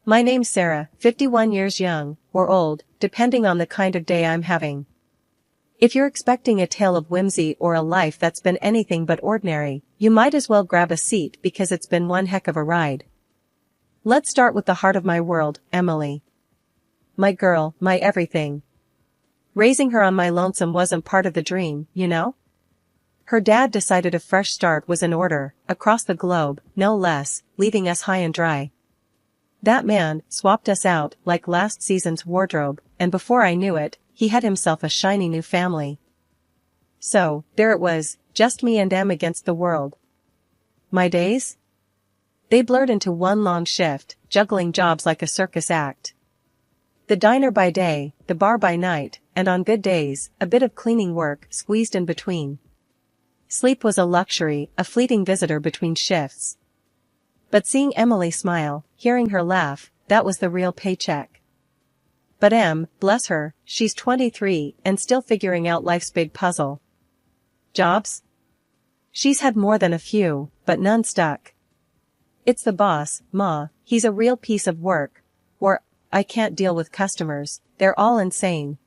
My name's Sarah, 51 years young, or old, depending on the kind of day I'm having. If you're expecting a tale of whimsy or a life that's been anything but ordinary, you might as well grab a seat because it's been one heck of a ride. Let's start with the heart of my world, Emily. My girl, my everything. Raising her on my lonesome wasn't part of the dream, you know? Her dad decided a fresh start was in order, across the globe, no less, leaving us high and dry. That man swapped us out like last season's wardrobe, and before I knew it, he had himself a shiny new family. So, there it was, just me and Em against the world. My days? They blurred into one long shift, juggling jobs like a circus act. The diner by day, the bar by night, and on good days, a bit of cleaning work squeezed in between. Sleep was a luxury, a fleeting visitor between shifts. But seeing Emily smile, hearing her laugh, that was the real paycheck. But Em, bless her, she's 23 and still figuring out life's big puzzle. Jobs? She's had more than a few, but none stuck. It's the boss, Ma, he's a real piece of work. Or, I can't deal with customers, they're all insane.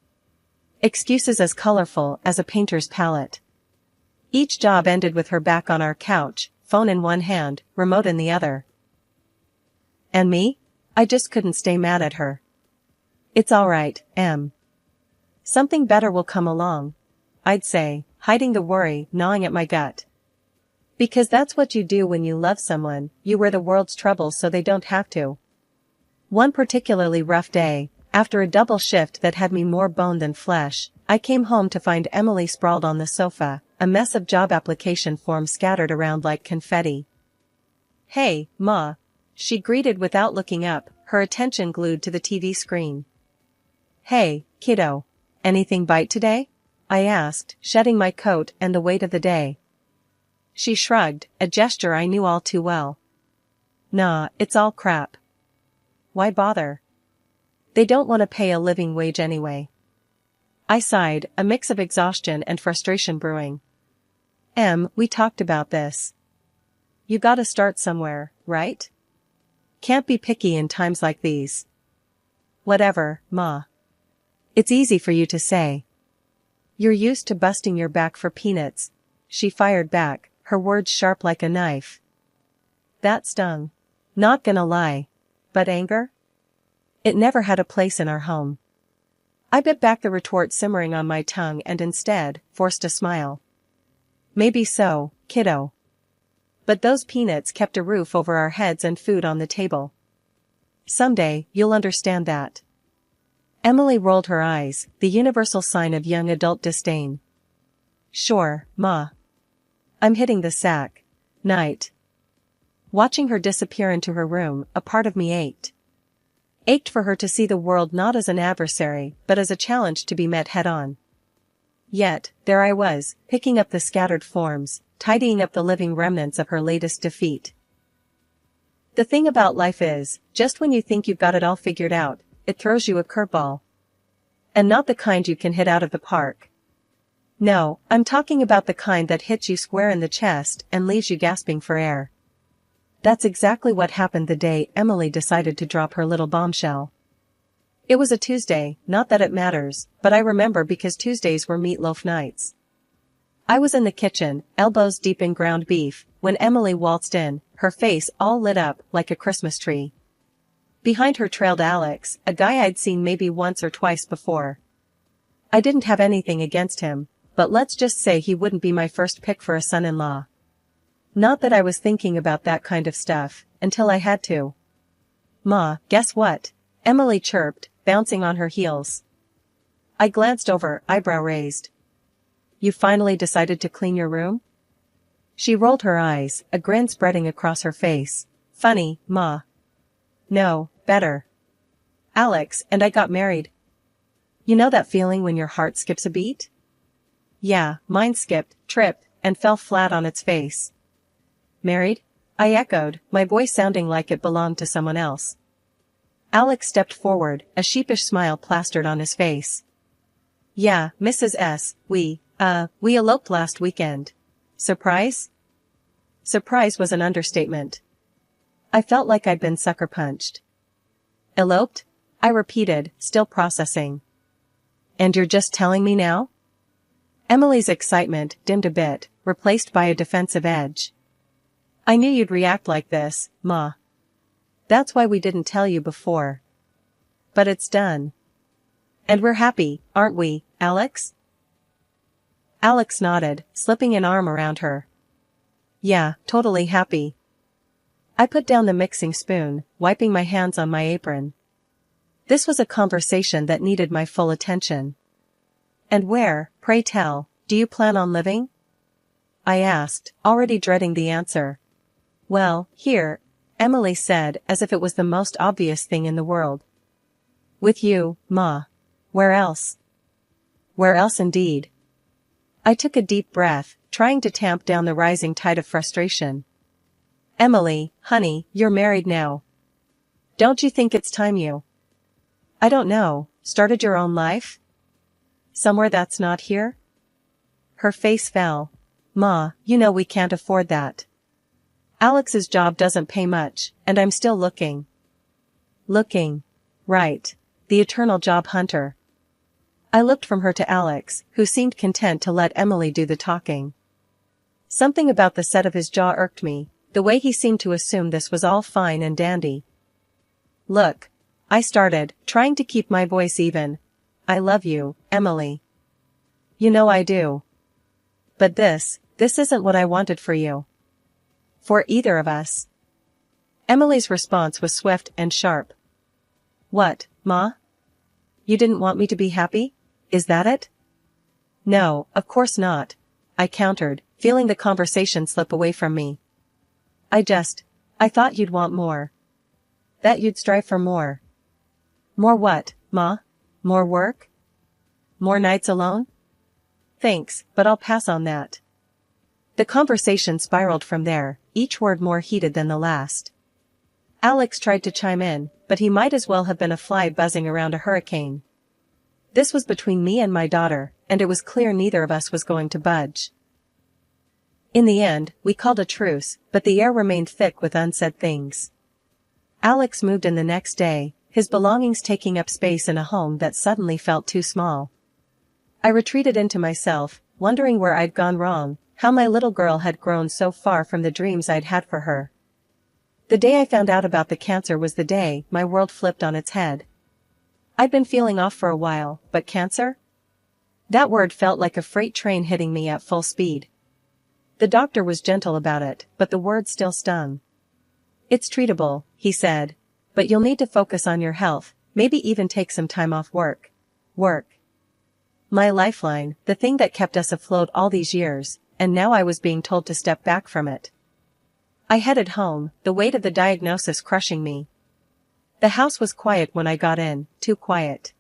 Excuses as colorful as a painter's palette. Each job ended with her back on our couch, phone in one hand, remote in the other. And me? I just couldn't stay mad at her. It's alright, Em. Something better will come along, I'd say, hiding the worry gnawing at my gut. Because that's what you do when you love someone, you wear the world's troubles so they don't have to. One particularly rough day, after a double shift that had me more bone than flesh, I came home to find Emily sprawled on the sofa, a mess of job application forms scattered around like confetti. Hey, Ma, she greeted without looking up, her attention glued to the TV screen. Hey, kiddo. Anything bite today? I asked, shedding my coat and the weight of the day. She shrugged, a gesture I knew all too well. Nah, it's all crap. Why bother? They don't want to pay a living wage anyway. I sighed, a mix of exhaustion and frustration brewing. Em, we talked about this. You gotta start somewhere, right? Can't be picky in times like these. Whatever, Ma. It's easy for you to say. You're used to busting your back for peanuts, she fired back, her words sharp like a knife. That stung. Not gonna lie. But anger? It never had a place in our home. I bit back the retort simmering on my tongue and instead, forced a smile. Maybe so, kiddo. But those peanuts kept a roof over our heads and food on the table. Someday, you'll understand that. Emily rolled her eyes, the universal sign of young adult disdain. Sure, Ma. I'm hitting the sack. Night. Watching her disappear into her room, a part of me ached. Ached for her to see the world not as an adversary, but as a challenge to be met head-on. Yet, there I was, picking up the scattered forms, tidying up the living remnants of her latest defeat. The thing about life is, just when you think you've got it all figured out, it throws you a curveball. And not the kind you can hit out of the park. No, I'm talking about the kind that hits you square in the chest and leaves you gasping for air. That's exactly what happened the day Emily decided to drop her little bombshell. It was a Tuesday, not that it matters, but I remember because Tuesdays were meatloaf nights. I was in the kitchen, elbows deep in ground beef, when Emily waltzed in, her face all lit up like a Christmas tree. Behind her trailed Alex, a guy I'd seen maybe once or twice before. I didn't have anything against him, but let's just say he wouldn't be my first pick for a son-in-law. Not that I was thinking about that kind of stuff, until I had to. Ma, guess what? Emily chirped, bouncing on her heels. I glanced over, eyebrow raised. You finally decided to clean your room? She rolled her eyes, a grin spreading across her face. Funny, Ma. No, better. Alex and I got married. You know that feeling when your heart skips a beat? Yeah, mine skipped, tripped, and fell flat on its face. Married? I echoed, my voice sounding like it belonged to someone else. Alex stepped forward, a sheepish smile plastered on his face. Yeah, Mrs. S., we eloped last weekend. Surprise? Surprise was an understatement. I felt like I'd been sucker punched. Eloped? I repeated, still processing. And you're just telling me now? Emily's excitement dimmed a bit, replaced by a defensive edge. I knew you'd react like this, Ma. That's why we didn't tell you before. But it's done. And we're happy, aren't we, Alex? Alex nodded, slipping an arm around her. Yeah, totally happy. I put down the mixing spoon, wiping my hands on my apron. This was a conversation that needed my full attention. And where, pray tell, do you plan on living? I asked, already dreading the answer. Well, here, Emily said, as if it was the most obvious thing in the world. With you, Ma. Where else? Where else indeed? I took a deep breath, trying to tamp down the rising tide of frustration. Emily, honey, you're married now. Don't you think it's time you, I don't know, started your own life? Somewhere that's not here? Her face fell. Ma, you know we can't afford that. Alex's job doesn't pay much, and I'm still looking. Looking. Right. The eternal job hunter. I looked from her to Alex, who seemed content to let Emily do the talking. Something about the set of his jaw irked me, the way he seemed to assume this was all fine and dandy. Look. I started, trying to keep my voice even. I love you, Emily. You know I do. But this isn't what I wanted for you. For either of us. Emily's response was swift and sharp. What, Ma? You didn't want me to be happy? Is that it? No, of course not, I countered, feeling the conversation slip away from me. I thought you'd want more. That you'd strive for more. More what, Ma? More work? More nights alone? Thanks, but I'll pass on that. The conversation spiraled from there, each word more heated than the last. Alex tried to chime in, but he might as well have been a fly buzzing around a hurricane. This was between me and my daughter, and it was clear neither of us was going to budge. In the end, we called a truce, but the air remained thick with unsaid things. Alex moved in the next day, his belongings taking up space in a home that suddenly felt too small. I retreated into myself, wondering where I'd gone wrong, how my little girl had grown so far from the dreams I'd had for her. The day I found out about the cancer was the day my world flipped on its head. I'd been feeling off for a while, but cancer? That word felt like a freight train hitting me at full speed. The doctor was gentle about it, but the word still stung. It's treatable, he said. But you'll need to focus on your health, maybe even take some time off work. Work. My lifeline, the thing that kept us afloat all these years, and now I was being told to step back from it. I headed home, the weight of the diagnosis crushing me. The house was quiet when I got in, too quiet.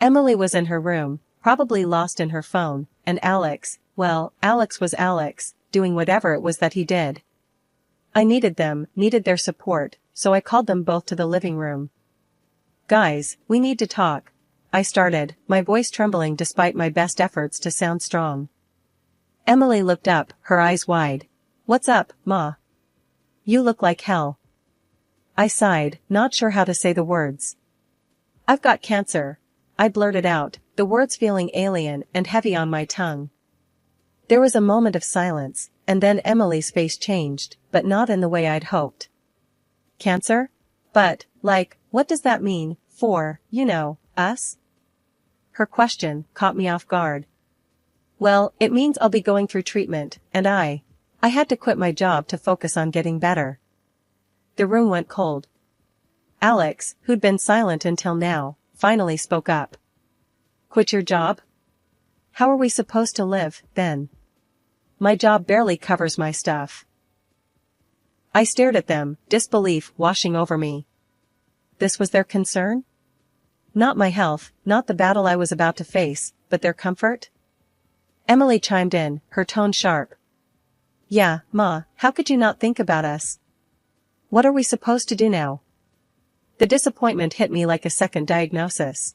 Emily was in her room, probably lost in her phone, and Alex, well, Alex was Alex, doing whatever it was that he did. I needed them, needed their support, so I called them both to the living room. Guys, we need to talk, I started, my voice trembling despite my best efforts to sound strong. Emily looked up, her eyes wide. What's up, Ma? You look like hell. I sighed, not sure how to say the words. I've got cancer, I blurted out, the words feeling alien and heavy on my tongue. There was a moment of silence, and then Emily's face changed, but not in the way I'd hoped. Cancer? But, what does that mean, for, us? Her question caught me off guard. Well, it means I'll be going through treatment, and I had to quit my job to focus on getting better. The room went cold. Alex, who'd been silent until now, finally spoke up. Quit your job? How are we supposed to live, then? My job barely covers my stuff. I stared at them, disbelief washing over me. This was their concern? Not my health, not the battle I was about to face, but their comfort? Emily chimed in, her tone sharp. Yeah, Ma, how could you not think about us? What are we supposed to do now? The disappointment hit me like a second diagnosis.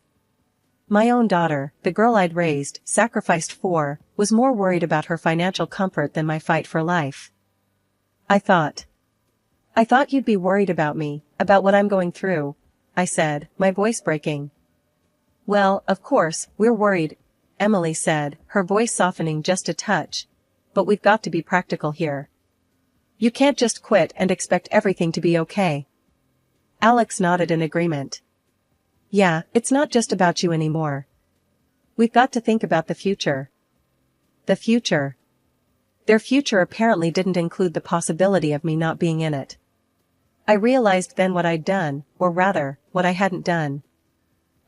My own daughter, the girl I'd raised, sacrificed for, was more worried about her financial comfort than my fight for life. I thought you'd be worried about me, about what I'm going through, I said, my voice breaking. Well, of course, we're worried, Emily said, her voice softening just a touch. But we've got to be practical here. You can't just quit and expect everything to be okay. Alex nodded in agreement. Yeah, it's not just about you anymore. We've got to think about the future. The future. Their future apparently didn't include the possibility of me not being in it. I realized then what I'd done, or rather, what I hadn't done.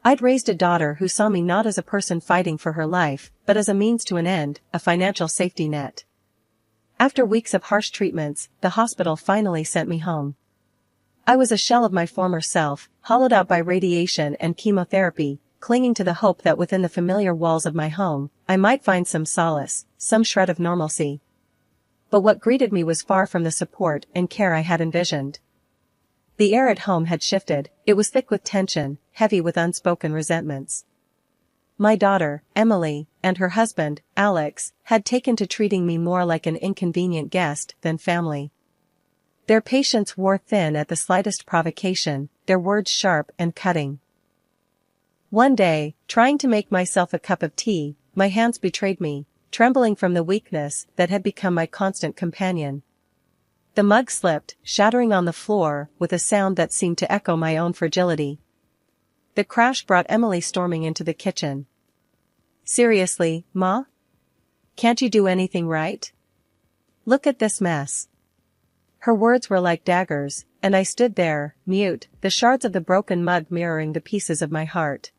I'd raised a daughter who saw me not as a person fighting for her life, but as a means to an end, a financial safety net. After weeks of harsh treatments, the hospital finally sent me home. I was a shell of my former self, hollowed out by radiation and chemotherapy, clinging to the hope that within the familiar walls of my home, I might find some solace, some shred of normalcy. But what greeted me was far from the support and care I had envisioned. The air at home had shifted, it was thick with tension, heavy with unspoken resentments. My daughter, Emily, and her husband, Alex, had taken to treating me more like an inconvenient guest than family. Their patience wore thin at the slightest provocation, their words sharp and cutting. One day, trying to make myself a cup of tea, my hands betrayed me, trembling from the weakness that had become my constant companion. The mug slipped, shattering on the floor, with a sound that seemed to echo my own fragility. The crash brought Emily storming into the kitchen. Seriously, Ma? Can't you do anything right? Look at this mess. Her words were like daggers, and I stood there, mute, the shards of the broken mug mirroring the pieces of my heart.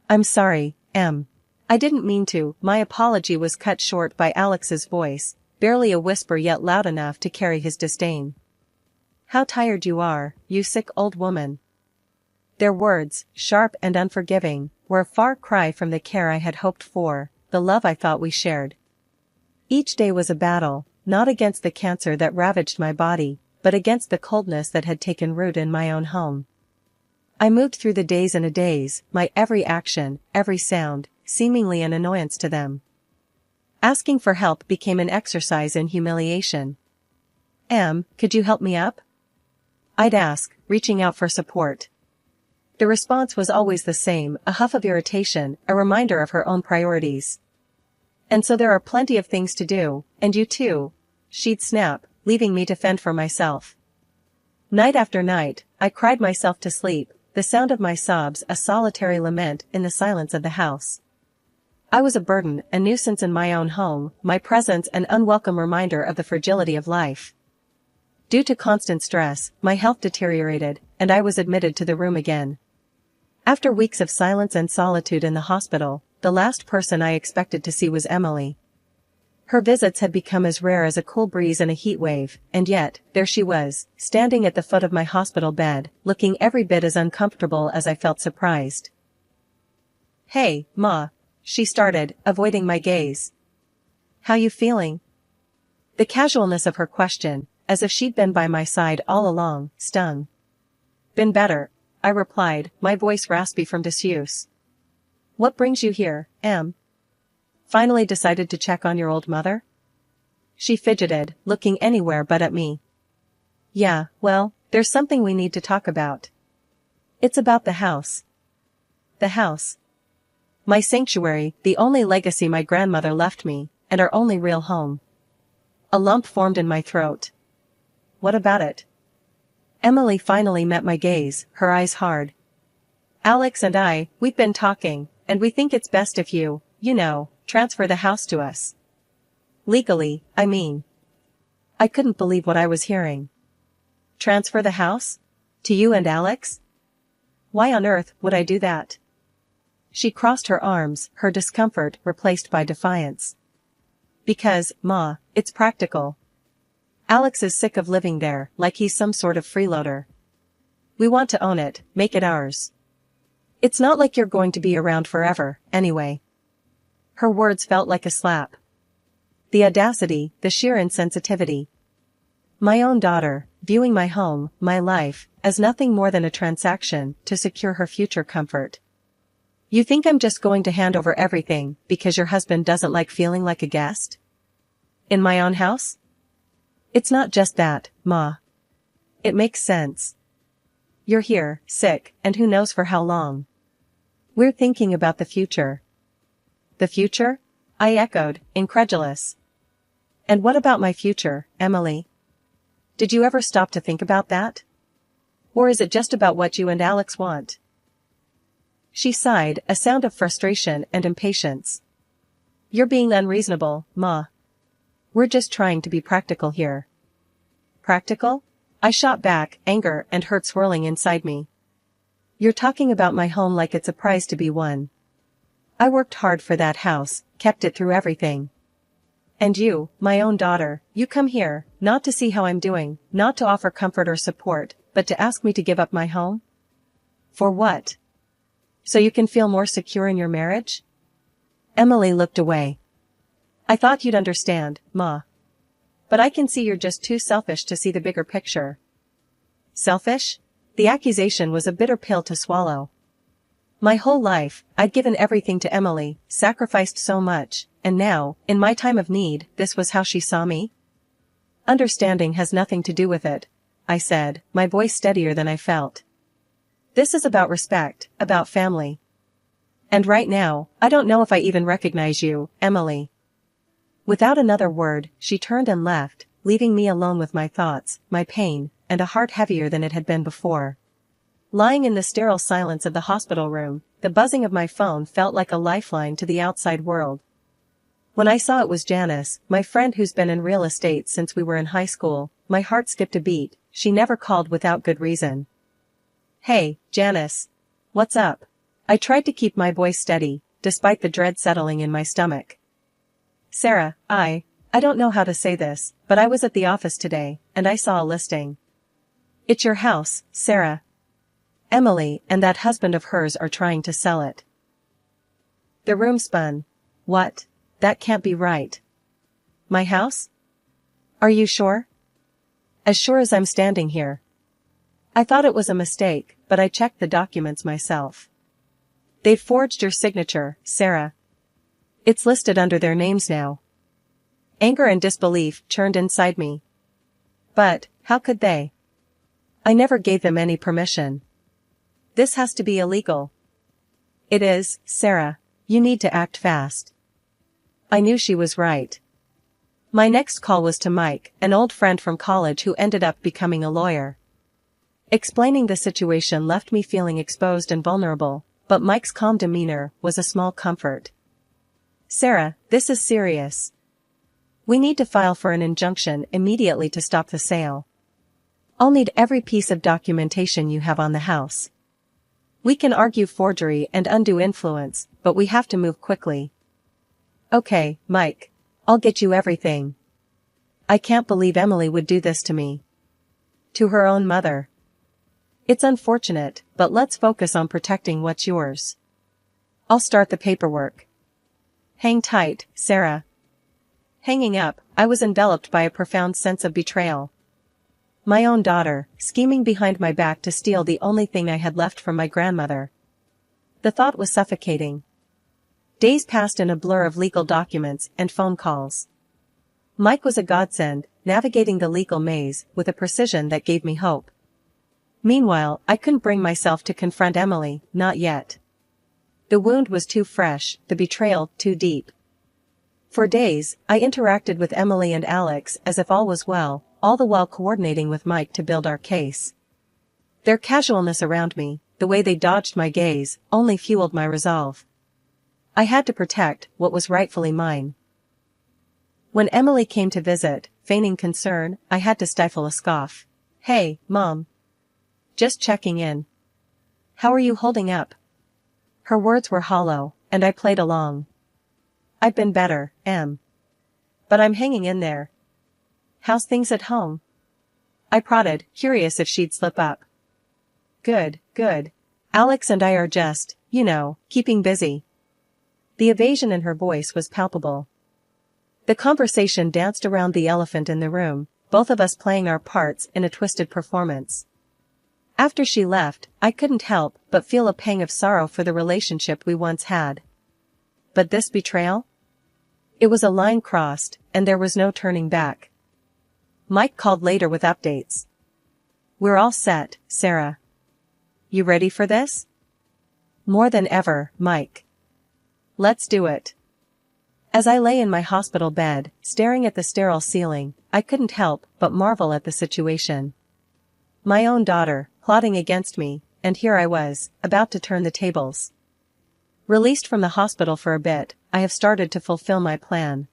I'm sorry, Em. I didn't mean to. My apology was cut short by Alex's voice, barely a whisper yet loud enough to carry his disdain. How tired you are, you sick old woman. Their words, sharp and unforgiving, were a far cry from the care I had hoped for, the love I thought we shared. Each day was a battle, not against the cancer that ravaged my body, but against the coldness that had taken root in my own home. I moved through the days in a daze, my every action, every sound, seemingly an annoyance to them. Asking for help became an exercise in humiliation. Em, could you help me up? I'd ask, reaching out for support. The response was always the same, a huff of irritation, a reminder of her own priorities. And so there are plenty of things to do, and you too, she'd snap, leaving me to fend for myself. Night after night, I cried myself to sleep, the sound of my sobs a solitary lament in the silence of the house. I was a burden, a nuisance in my own home, my presence an unwelcome reminder of the fragility of life. Due to constant stress, my health deteriorated, and I was admitted to the room again. After weeks of silence and solitude in the hospital, the last person I expected to see was Emily. Her visits had become as rare as a cool breeze in a heat wave, and yet, there she was, standing at the foot of my hospital bed, looking every bit as uncomfortable as I felt surprised. Hey, Ma, she started, avoiding my gaze. How you feeling? The casualness of her question, as if she'd been by my side all along, stung. Been better, I replied, my voice raspy from disuse. What brings you here, Em? Finally decided to check on your old mother? She fidgeted, looking anywhere but at me. Yeah, well, there's something we need to talk about. It's about the house. The house. My sanctuary, the only legacy my grandmother left me, and our only real home. A lump formed in my throat. What about it? Emily finally met my gaze, her eyes hard. Alex and we've been talking, and we think it's best if you know, transfer the house to us. Legally, I mean. I couldn't believe what I was hearing. Transfer the house? To you and Alex? Why on earth would I do that? She crossed her arms, her discomfort replaced by defiance. Because, Ma, it's practical. Alex is sick of living there, like he's some sort of freeloader. We want to own it, make it ours. It's not like you're going to be around forever, anyway. Her words felt like a slap. The audacity, the sheer insensitivity. My own daughter, viewing my home, my life, as nothing more than a transaction to secure her future comfort. You think I'm just going to hand over everything because your husband doesn't like feeling like a guest? In my own house? It's not just that, Ma. It makes sense. You're here, sick, and who knows for how long. We're thinking about the future. The future? I echoed, incredulous. And what about my future, Emily? Did you ever stop to think about that? Or is it just about what you and Alex want? She sighed, a sound of frustration and impatience. You're being unreasonable, Ma. We're just trying to be practical here. Practical? I shot back, anger and hurt swirling inside me. You're talking about my home like it's a prize to be won. I worked hard for that house, kept it through everything. And you, my own daughter, you come here, not to see how I'm doing, not to offer comfort or support, but to ask me to give up my home? For what? So you can feel more secure in your marriage? Emily looked away. I thought you'd understand, Ma. But I can see you're just too selfish to see the bigger picture. Selfish? The accusation was a bitter pill to swallow. My whole life, I'd given everything to Emily, sacrificed so much, and now, in my time of need, this was how she saw me? Understanding has nothing to do with it, I said, my voice steadier than I felt. This is about respect, about family. And right now, I don't know if I even recognize you, Emily. Without another word, she turned and left, leaving me alone with my thoughts, my pain, and a heart heavier than it had been before. Lying in the sterile silence of the hospital room, the buzzing of my phone felt like a lifeline to the outside world. When I saw it was Janice, my friend who's been in real estate since we were in high school, my heart skipped a beat. She never called without good reason. Hey, Janice. What's up? I tried to keep my voice steady, despite the dread settling in my stomach. Sarah, I don't know how to say this, but I was at the office today, and I saw a listing. It's your house, Sarah. Emily and that husband of hers are trying to sell it. The room spun. What? That can't be right. My house? Are you sure? As sure as I'm standing here. I thought it was a mistake, but I checked the documents myself. They've forged your signature, Sarah. It's listed under their names now. Anger and disbelief churned inside me. But, how could they? I never gave them any permission. This has to be illegal. It is, Sarah. You need to act fast. I knew she was right. My next call was to Mike, an old friend from college who ended up becoming a lawyer. Explaining the situation left me feeling exposed and vulnerable, but Mike's calm demeanor was a small comfort. Sarah, this is serious. We need to file for an injunction immediately to stop the sale. I'll need every piece of documentation you have on the house. We can argue forgery and undue influence, but we have to move quickly. Okay, Mike. I'll get you everything. I can't believe Emily would do this to me. To her own mother. It's unfortunate, but let's focus on protecting what's yours. I'll start the paperwork. Hang tight, Sarah. Hanging up, I was enveloped by a profound sense of betrayal. My own daughter, scheming behind my back to steal the only thing I had left from my grandmother. The thought was suffocating. Days passed in a blur of legal documents and phone calls. Mike was a godsend, navigating the legal maze with a precision that gave me hope. Meanwhile, I couldn't bring myself to confront Emily, not yet. The wound was too fresh, the betrayal too deep. For days, I interacted with Emily and Alex as if all was well, all the while coordinating with Mike to build our case. Their casualness around me, the way they dodged my gaze, only fueled my resolve. I had to protect what was rightfully mine. When Emily came to visit, feigning concern, I had to stifle a scoff. Hey, Mom. Just checking in. How are you holding up? Her words were hollow, and I played along. I've been better, Em. But I'm hanging in there. How's things at home? I prodded, curious if she'd slip up. Good, good. Alex and I are just, keeping busy. The evasion in her voice was palpable. The conversation danced around the elephant in the room, both of us playing our parts in a twisted performance. After she left, I couldn't help but feel a pang of sorrow for the relationship we once had. But this betrayal? It was a line crossed, and there was no turning back. Mike called later with updates. We're all set, Sarah. You ready for this? More than ever, Mike. Let's do it. As I lay in my hospital bed, staring at the sterile ceiling, I couldn't help but marvel at the situation. My own daughter, plotting against me, and here I was, about to turn the tables. Released from the hospital for a bit, I have started to fulfill my plan.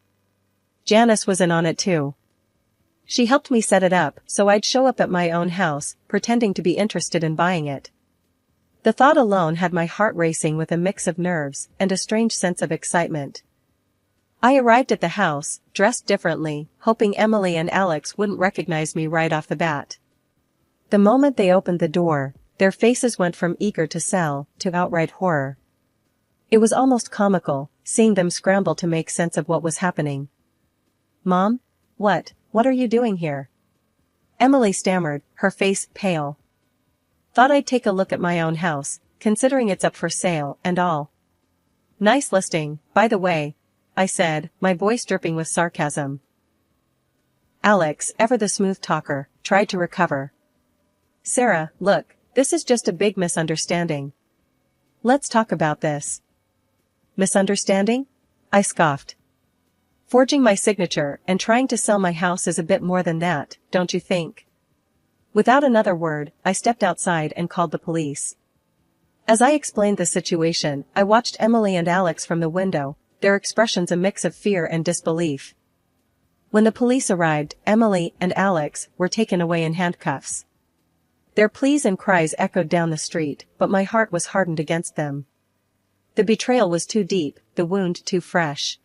Janice was in on it too. She helped me set it up so I'd show up at my own house, pretending to be interested in buying it. The thought alone had my heart racing with a mix of nerves and a strange sense of excitement. I arrived at the house, dressed differently, hoping Emily and Alex wouldn't recognize me right off the bat. The moment they opened the door, their faces went from eager to sell to outright horror. It was almost comical, seeing them scramble to make sense of what was happening. "Mom? What are you doing here?" Emily stammered, her face pale. "Thought I'd take a look at my own house, considering it's up for sale and all." "Nice listing, by the way," I said, my voice dripping with sarcasm. Alex, ever the smooth talker, tried to recover. "Sarah, look, this is just a big misunderstanding. Let's talk about this." "Misunderstanding?" I scoffed. "Forging my signature and trying to sell my house is a bit more than that, don't you think?" Without another word, I stepped outside and called the police. As I explained the situation, I watched Emily and Alex from the window, their expressions a mix of fear and disbelief. When the police arrived, Emily and Alex were taken away in handcuffs. Their pleas and cries echoed down the street, but my heart was hardened against them. The betrayal was too deep, the wound too fresh.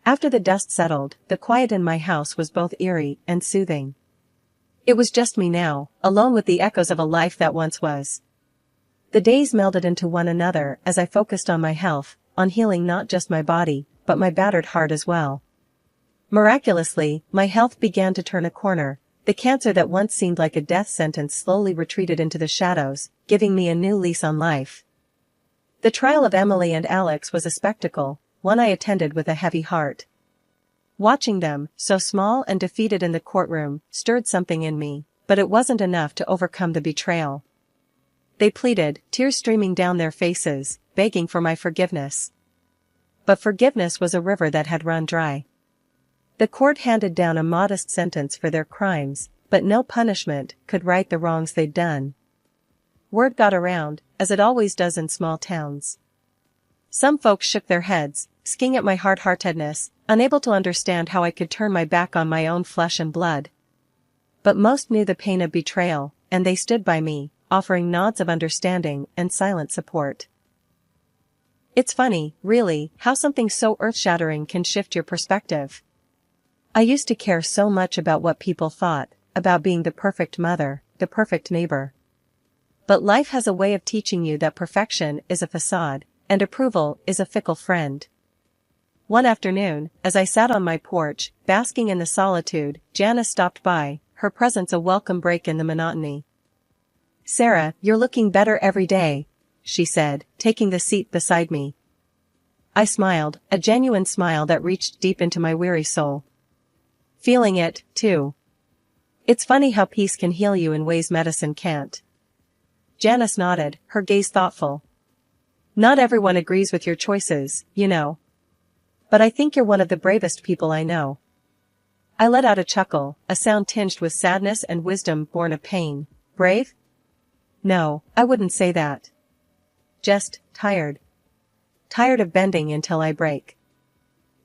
After the dust settled, the quiet in my house was both eerie and soothing. It was just me now, alone with the echoes of a life that once was. The days melded into one another as I focused on my health, on healing not just my body, but my battered heart as well. Miraculously, my health began to turn a corner. The cancer that once seemed like a death sentence slowly retreated into the shadows, giving me a new lease on life. The trial of Emily and Alex was a spectacle, one I attended with a heavy heart. Watching them, so small and defeated in the courtroom, stirred something in me, but it wasn't enough to overcome the betrayal. They pleaded, tears streaming down their faces, begging for my forgiveness. But forgiveness was a river that had run dry. The court handed down a modest sentence for their crimes, but no punishment could right the wrongs they'd done. Word got around, as it always does in small towns. Some folks shook their heads, sking at my hard-heartedness, unable to understand how I could turn my back on my own flesh and blood. But most knew the pain of betrayal, and they stood by me, offering nods of understanding and silent support. It's funny, really, how something so earth-shattering can shift your perspective. I used to care so much about what people thought, about being the perfect mother, the perfect neighbor. But life has a way of teaching you that perfection is a facade, and approval is a fickle friend. One afternoon, as I sat on my porch, basking in the solitude, Janice stopped by, her presence a welcome break in the monotony. "Sarah, you're looking better every day," she said, taking the seat beside me. I smiled, a genuine smile that reached deep into my weary soul. "Feeling it, too. It's funny how peace can heal you in ways medicine can't." Janice nodded, her gaze thoughtful. "Not everyone agrees with your choices, you know. But I think you're one of the bravest people I know." I let out a chuckle, a sound tinged with sadness and wisdom born of pain. "Brave? No, I wouldn't say that. Just tired. Tired of bending until I break.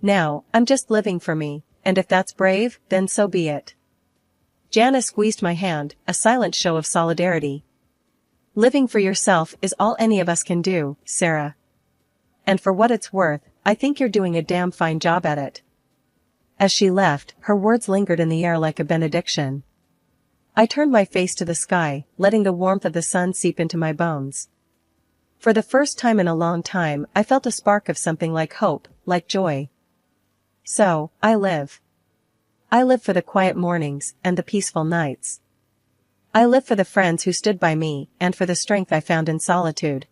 Now, I'm just living for me, and if that's brave, then so be it." Janice squeezed my hand, a silent show of solidarity. "Living for yourself is all any of us can do, Sarah. And for what it's worth, I think you're doing a damn fine job at it." As she left, her words lingered in the air like a benediction. I turned my face to the sky, letting the warmth of the sun seep into my bones. For the first time in a long time, I felt a spark of something like hope, like joy. So, I live. I live for the quiet mornings and the peaceful nights. I live for the friends who stood by me and for the strength I found in solitude.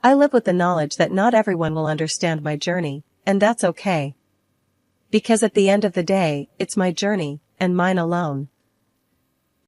I live with the knowledge that not everyone will understand my journey, and that's okay. Because at the end of the day, it's my journey, and mine alone.